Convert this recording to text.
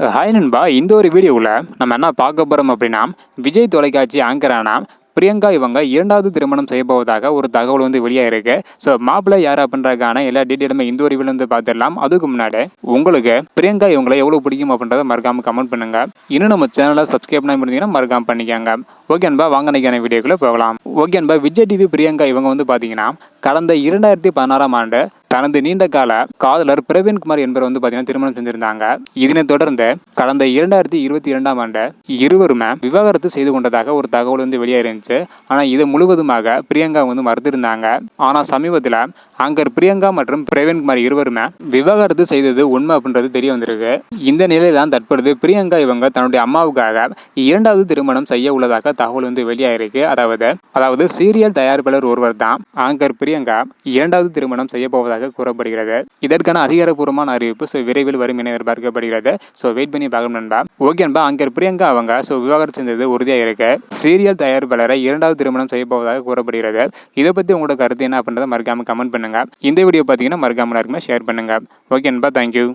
Hi நண்பா, இந்த ஒரு வீடியோவில் நம்ம என்ன பார்க்க போகிறோம் அப்படின்னா, விஜய் தொலைக்காட்சி ஆங்கரான பிரியங்கா இவங்க இரண்டாவது திருமணம் செய்ய போவதாக ஒரு தகவல் வந்து வெளியாயிருக்கு. ஸோ மாப்பிள்ளை யார் அப்படின்றதுக்கான எல்லா டீட்டெயிலுமே இந்த ஒரு வீடியோ வந்து பார்த்துடலாம். அதுக்கு முன்னாடி உங்களுக்கு பிரியங்கா இவங்களை எவ்வளோ பிடிக்கும் அப்படின்றத மறக்காம கமெண்ட் பண்ணுங்க. இன்னும் நம்ம சேனலை சப்ஸ்கிரைப் பண்ணி இருந்தீங்கன்னா மறக்காம பண்ணிக்கோங்க. ஓகே அன்பா, வாங்க நினைக்கான வீடியோக்குள்ளே போகலாம். ஓகே அன்பா, விஜய் டிவி பிரியங்கா இவங்க வந்து பார்த்தீங்கன்னா கடந்த 2016ஆம் ஆண்டு தனது நீண்ட கால காதலர் பிரவீன்குமார் என்பவர் வந்து பார்த்தீங்கன்னா திருமணம் செஞ்சிருந்தாங்க. இதனைத் தொடர்ந்து கடந்த 2022ஆம் ஆண்டு இருவருமே விவாகரத்து செய்து கொண்டதாக ஒரு தகவல் வந்து வெளியாயிருந்துச்சு. ஆனால் இது முழுவதுமாக பிரியங்கா வந்து மறுத்திருந்தாங்க. ஆனால் சமீபத்தில் ஆங்கர் பிரியங்கா மற்றும் பிரவீன்குமார் இருவருமே விவாகரத்து செய்தது உண்மை அப்படின்றது தெரிய வந்திருக்கு. இந்த நிலையில தான் தற்பொழுது பிரியங்கா இவங்க தன்னுடைய அம்மாவுக்காக இரண்டாவது திருமணம் செய்ய உள்ளதாக தகவல் வந்து வெளியாயிருக்கு. அதாவது சீரியல் தயாரிப்பாளர் ஒருவர் தான் ஆங்கர் பிரியங்கா இரண்டாவது திருமணம் செய்ய போவதாக கூறப்படுகிறது. இதற்கான அதிகாரப்பூர்வமான அறிவிப்பு விரைவில் வரும் என எதிர்பார்க்கப்படுகிறது. வெயிட் பண்ணி பார்க்கணும் நண்பா. ஓகே நண்பா, ஆங்கர் பிரியங்கா அவங்க விவாகரத்து செஞ்சது உறுதியாக இருக்கு. சீரியல் தயாரிப்பாளரை இரண்டாவது திருமணம் செய்ய போவதாக கூறப்படுகிறது. இதை பத்தி உங்களோட கருத்து என்ன அப்படின்றத மறக்காம கமெண்ட் பண்ணுங்க. இந்த வீடியோ பார்த்தீங்கன்னா மறக்காம ஷேர் பண்ணுங்க. ஓகே நண்பா, தேங்க்யூ.